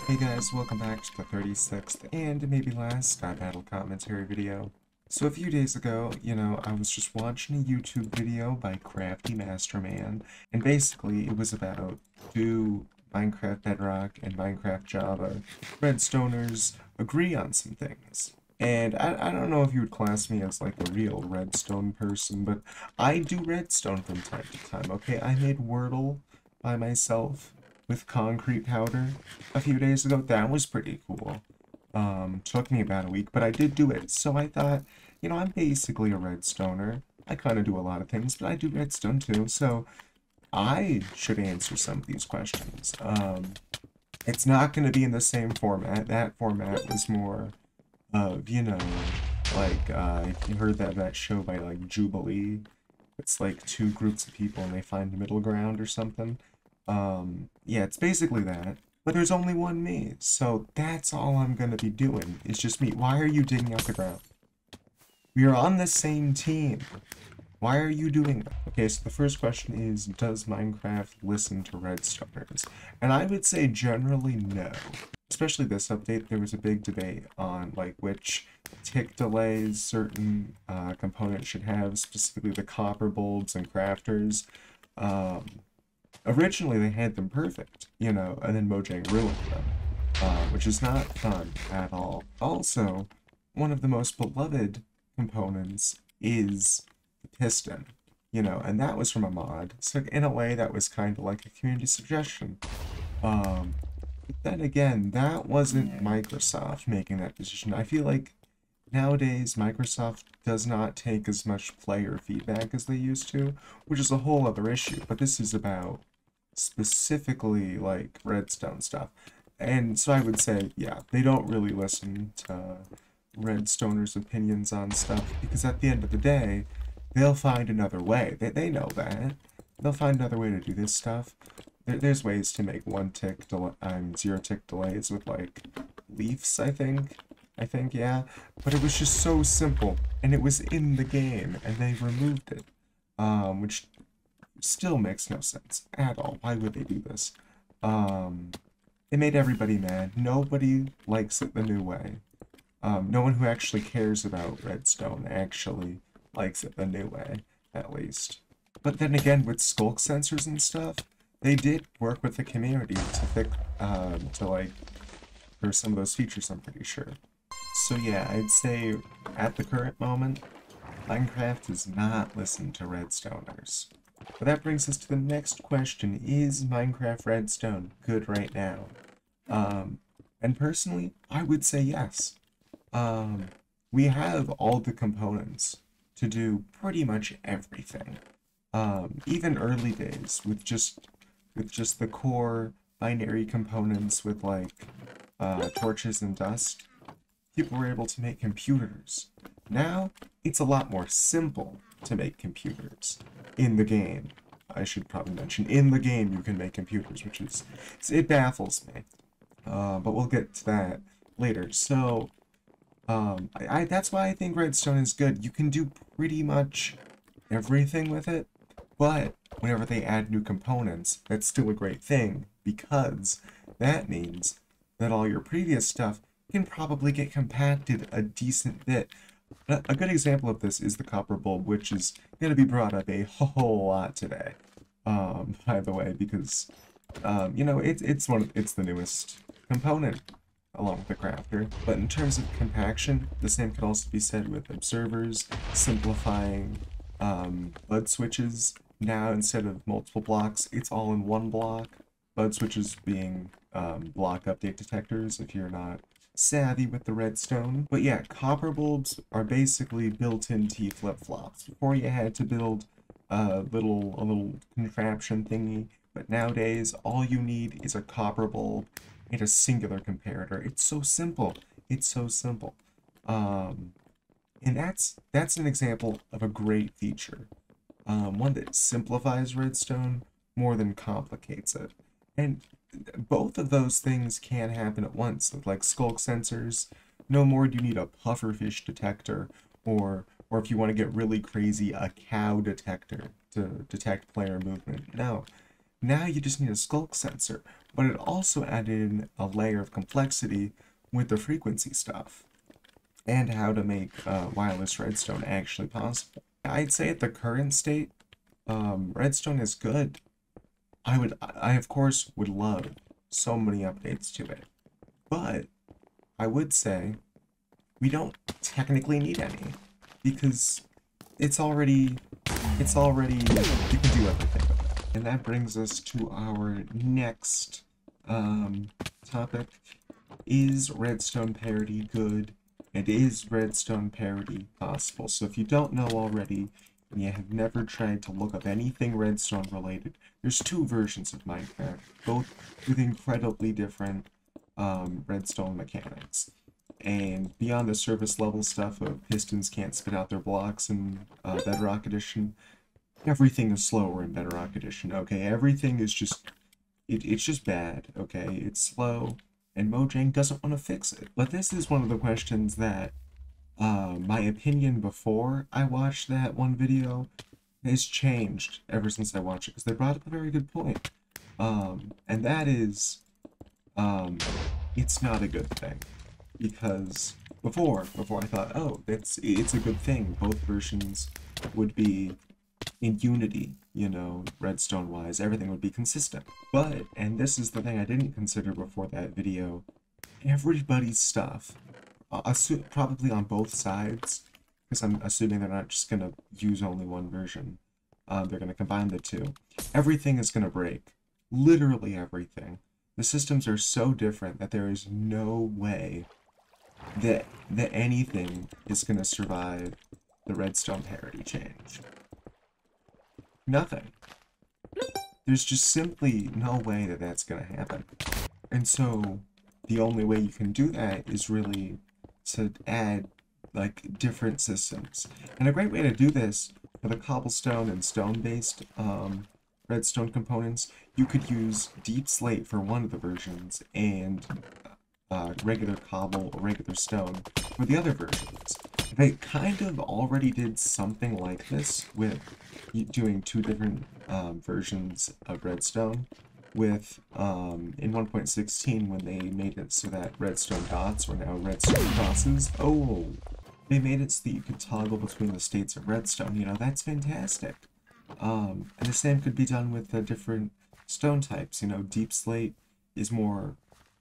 Hey guys, welcome back to the 36th and maybe last Sky Battle commentary video. So a few days ago, I was just watching a YouTube video by Crafty Masterman, and basically it was about do Minecraft Bedrock and Minecraft Java redstoners agree on some things. And I don't know if you would class me as like a real redstone person, but I do redstone from time to time, okay? I made Wordle by myself with concrete powder a few days ago. That was pretty cool. Took me about a week, but I did do it. So I thought, I'm basically a redstoner. I kind of do a lot of things, but I do redstone too. So I should answer some of these questions. It's not going to be in the same format. That format was more of, if you heard that show by like Jubilee. It's like two groups of people and they find a middle ground or something. Yeah, it's basically that. But there's only one me, so that's all I'm gonna be doing. It's just me. Why are you digging up the ground? We are on the same team. Why are you doing that? Okay, so the first question is, does Minecraft listen to redstoners? And I would say generally no. Especially this update, there was a big debate on like which tick delays certain components should have, specifically the copper bulbs and crafters. Originally they had them perfect, and then Mojang ruined them, which is not fun at all. Also, one of the most beloved components is the piston, and that was from a mod. So in a way, that was kind of like a community suggestion. But then again, that wasn't Microsoft making that decision. I feel like nowadays Microsoft does not take as much player feedback as they used to, which is a whole other issue. But this is about specifically like redstone stuff. And so I would say, yeah, they don't really listen to redstoners' opinions on stuff because at the end of the day, they'll find another way. They know that. They'll find another way to do this stuff. There's ways to make zero tick delays with like leaves, I think. Yeah. But it was just so simple and it was in the game and they removed it. Which still makes no sense at all. Why would they do this? It made everybody mad. Nobody likes it the new way. No one who actually cares about redstone actually likes it the new way, at least. But then again, with sculk sensors and stuff, they did work with the community to fix, for some of those features, I'm pretty sure. So yeah, I'd say at the current moment, Minecraft does not listen to redstoners. But that brings us to the next question. Is Minecraft Redstone good right now? And personally, I would say yes. We have all the components to do pretty much everything. Even early days with just the core binary components with like torches and dust, people were able to make computers. Now, it's a lot more simple to make computers in the game. I should probably mention, in the game you can make computers, which is, it baffles me. But we'll get to that later. So, that's why I think Redstone is good. You can do pretty much everything with it, but whenever they add new components, that's still a great thing, because that means that all your previous stuff can probably get compacted a decent bit. A good example of this is the copper bulb, which is going to be brought up a whole lot today, by the way, because, it's the newest component, along with the crafter. But in terms of compaction, the same could also be said with observers, simplifying bud switches. Now, instead of multiple blocks, it's all in one block. Bud switches being block update detectors, if you're not savvy with the redstone. But yeah, copper bulbs are basically built-in T flip-flops. Before you had to build a little contraption thingy, but nowadays all you need is a copper bulb and a singular comparator. It's so simple. It's so simple. And that's an example of a great feature. One that simplifies redstone more than complicates it. And both of those things can happen at once, like sculk sensors. No more do you need a pufferfish detector, or if you want to get really crazy, a cow detector to detect player movement. No. Now you just need a skulk sensor, but it also added in a layer of complexity with the frequency stuff and how to make wireless redstone actually possible. I'd say at the current state, redstone is good. I of course would love so many updates to it, but I would say we don't technically need any because it's already, you can do everything with it. And that brings us to our next topic. Is redstone parity good? And is redstone parity possible? So if you don't know already, and you have never tried to look up anything redstone related, there's two versions of Minecraft, both with incredibly different redstone mechanics. And beyond the surface level stuff of pistons can't spit out their blocks in Bedrock Edition, everything is slower in Bedrock Edition, okay? Everything is just, it's just bad, okay? It's slow, and Mojang doesn't want to fix it. But this is one of the questions that my opinion before I watched that one video has changed ever since I watched it, because they brought up a very good point. And that is, it's not a good thing. Because before I thought, oh, it's a good thing. Both versions would be in unity, you know, redstone wise, everything would be consistent. But, and this is the thing I didn't consider before that video, everybody's stuff, probably on both sides, because I'm assuming they're not just gonna use only one version. They're gonna combine the two. Everything is gonna break. Literally everything. The systems are so different that there is no way that anything is going to survive the redstone parity change. Nothing. There's just simply no way that that's going to happen. And so the only way you can do that is really to add like different systems. And a great way to do this for the cobblestone and stone-based redstone components, you could use deep slate for one of the versions and regular cobble or regular stone for the other versions. They kind of already did something like this with doing two different versions of redstone with in 1.16 when they made it so that redstone dots were now redstone crosses. Oh, they made it so that you could toggle between the states of redstone. You know, that's fantastic. And the same could be done with the different stone types. You know, deep slate is more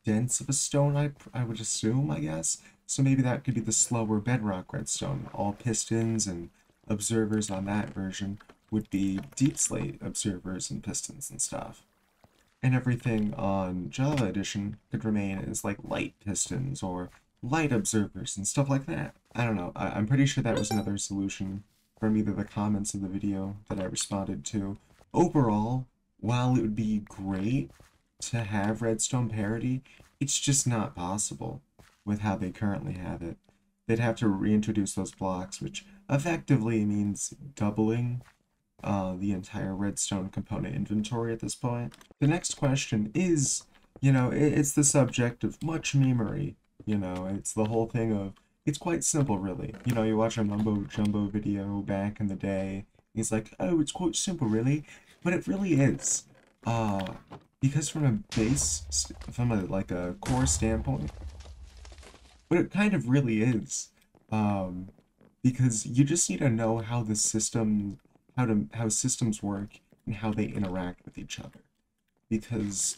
dense of a stone, I would assume, I guess. So maybe that could be the slower bedrock redstone. All pistons and observers on that version would be deep slate observers and pistons and stuff. And everything on Java Edition could remain as like light pistons or light observers and stuff like that. I don't know. I'm pretty sure that was another solution from either the comments of the video that I responded to. Overall, while it would be great to have redstone parity, it's just not possible with how they currently have it. They'd have to reintroduce those blocks, which effectively means doubling the entire redstone component inventory at this point. The next question is, you know, it's the subject of much memery. You know, it's the whole thing of, it's quite simple, really. You know, you watch a Mumbo Jumbo video back in the day, he's like, oh, it's quite simple, really. But it really is. Because from a base, from a, like a core standpoint, but it kind of really is. Because you just need to know how the system, how systems work and how they interact with each other. Because,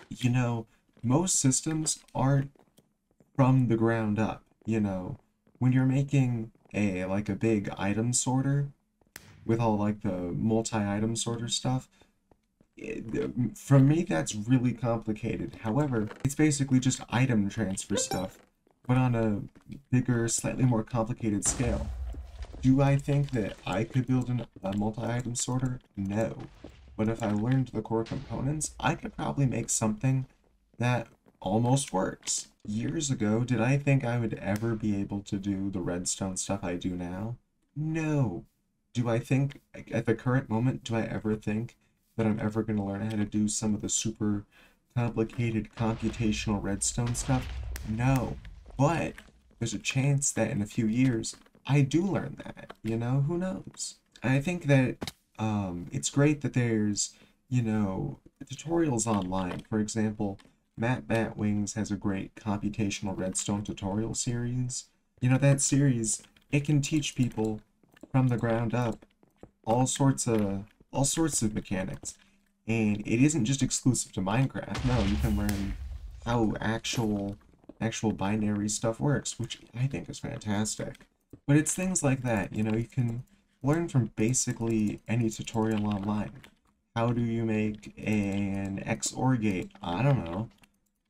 you know, most systems aren't from the ground up. You know, when you're making like a big item sorter with all like the multi-item sorter stuff, for me that's really complicated. However, it's basically just item transfer stuff, but on a bigger, slightly more complicated scale. Do I think that I could build a multi-item sorter? No. But if I learned the core components, I could probably make something that almost works. Years ago, did I think I would ever be able to do the redstone stuff I do now? No. Do I think, at the current moment, do I ever think that I'm ever going to learn how to do some of the super complicated computational redstone stuff? No. But there's a chance that in a few years, I do learn that. You know, who knows? I think that it's great that there's you know, tutorials online. For example, Matt Batwings has a great computational redstone tutorial series. You know, that series, it can teach people from the ground up all sorts of mechanics. And it isn't just exclusive to Minecraft. No, you can learn how actual binary stuff works, which I think is fantastic. But it's things like that, you know, you can learn from basically any tutorial online. How do you make an XOR gate? I don't know,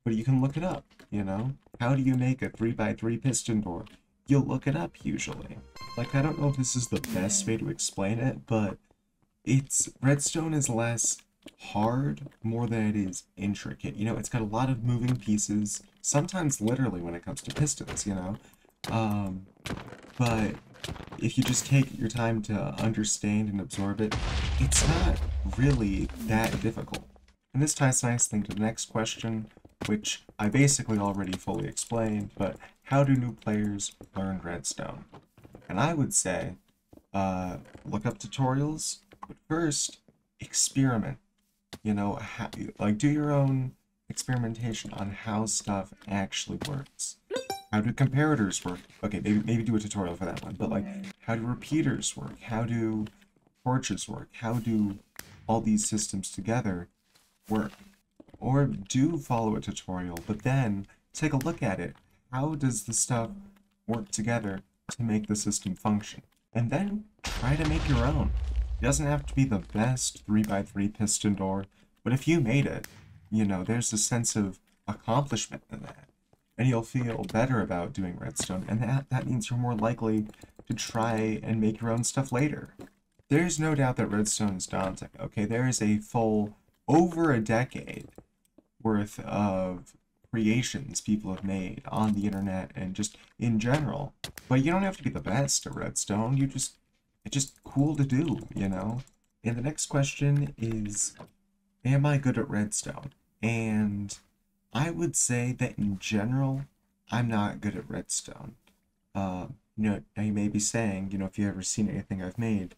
but you can look it up, you know? How do you make a 3x3 piston door? You'll look it up usually. Like, I don't know if this is the best way to explain it, but Redstone is less hard more than it is intricate. You know, it's got a lot of moving pieces, sometimes literally when it comes to pistons, you know? Um, but if you just take your time to understand and absorb it, it's not really that difficult. And this ties nicely to the next question, which I basically already fully explained, but how do new players learn Redstone? And I would say, look up tutorials, but first, experiment. You know, like do your own experimentation on how stuff actually works. How do comparators work? Okay, maybe do a tutorial for that one, but like, how do repeaters work? How do torches work? How do all these systems together work? Or do follow a tutorial, but then take a look at it. How does the stuff work together to make the system function? And then try to make your own. It doesn't have to be the best 3x3 piston door, but if you made it, you know, there's a sense of accomplishment in that. And you'll feel better about doing redstone, and that means you're more likely to try and make your own stuff later. There's no doubt that redstone is daunting, okay? There is a full over a decade worth of creations people have made on the internet and just in general. But you don't have to be the best at redstone, it's just cool to do, you know? And the next question is, am I good at redstone? And I would say that in general, I'm not good at redstone. You know, now you may be saying, you know, if you've ever seen anything I've made,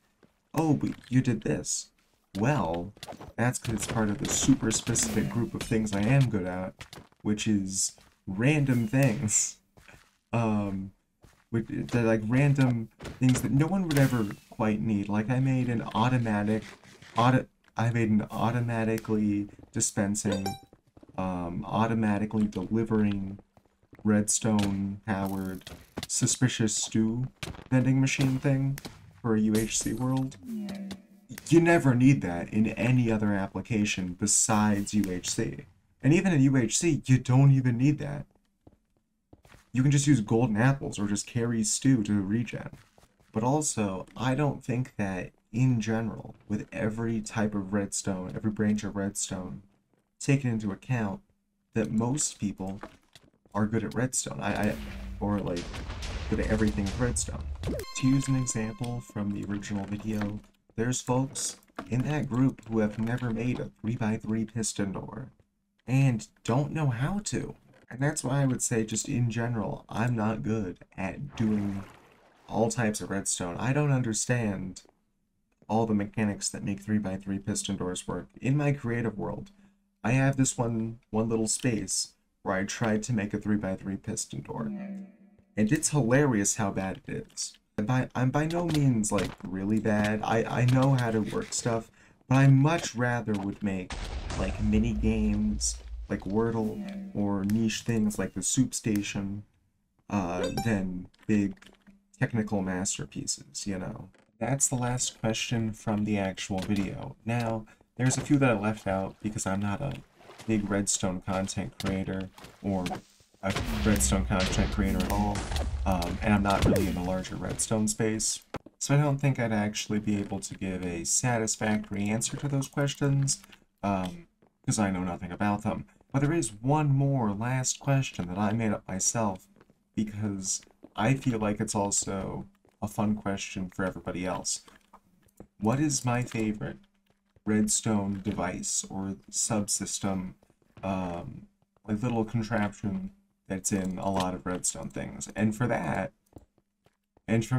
oh, but you did this. Well, that's because it's part of the super specific group of things I am good at, which is random things. They're like random things that no one would ever quite need. Like I made an automatically dispensing, automatically delivering redstone powered suspicious stew vending machine thing for a UHC world. You never need that in any other application besides UHC. And even in UHC, you don't even need that. You can just use golden apples or just carry stew to regen. But also, I don't think that in general, with every type of redstone, every branch of redstone taken into account, that most people are good at redstone. Or like good at everything with redstone. To use an example from the original video, there's folks in that group who have never made a 3x3 piston door and don't know how to. And that's why I would say, just in general, I'm not good at doing all types of redstone. I don't understand all the mechanics that make 3x3 piston doors work. In my creative world, I have this one little space where I tried to make a 3x3 piston door. And it's hilarious how bad it is. I'm by no means, like, really bad. I know how to work stuff, but I much rather would make, like, mini games, like Wordle, or niche things like the Soup Station, than big technical masterpieces, you know? That's the last question from the actual video. Now, there's a few that I left out because I'm not a big redstone content creator, or a redstone content creator at all, and I'm not really in the larger redstone space, so I don't think I'd actually be able to give a satisfactory answer to those questions, because I know nothing about them. But there is one more last question that I made up myself, because I feel like it's also a fun question for everybody else. What is my favorite redstone device or subsystem, like little contraption that's in a lot of redstone things? And for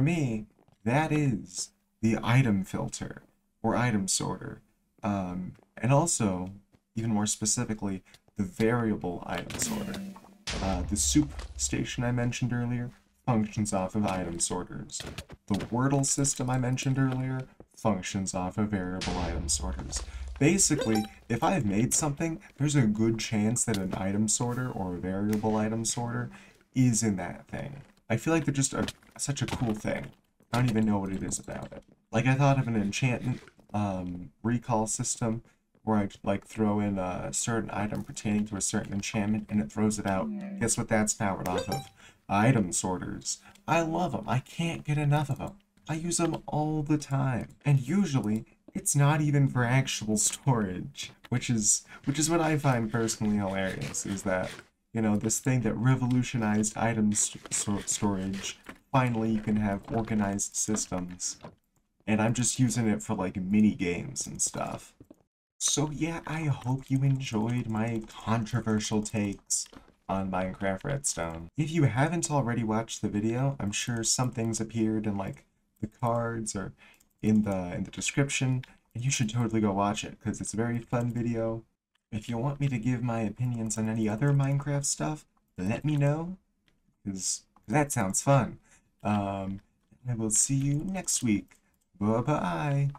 me, that is the item filter or item sorter. And also, even more specifically, the variable item sorter. The soup station I mentioned earlier functions off of item sorters. The Wordle system I mentioned earlier functions off of variable item sorters. Basically, if I've made something, there's a good chance that an item sorter or a variable item sorter is in that thing. I feel like they're just such a cool thing. I don't even know what it is about it. Like, I thought of an enchantment recall system where I like throw in a certain item pertaining to a certain enchantment and it throws it out. Guess what that's powered off of? Item sorters. I love them. I can't get enough of them. I use them all the time. And usually, it's not even for actual storage, which is what I find personally hilarious, is that, you know, this thing that revolutionized item storage, finally you can have organized systems. And I'm just using it for like mini games and stuff. So yeah, I hope you enjoyed my controversial takes on Minecraft Redstone. If you haven't already watched the video, I'm sure some things appeared in like the cards or in the description, and you should totally go watch it because it's a very fun video. If you want me to give my opinions on any other Minecraft stuff, let me know, because that sounds fun. And I will see you next week. Bye-bye.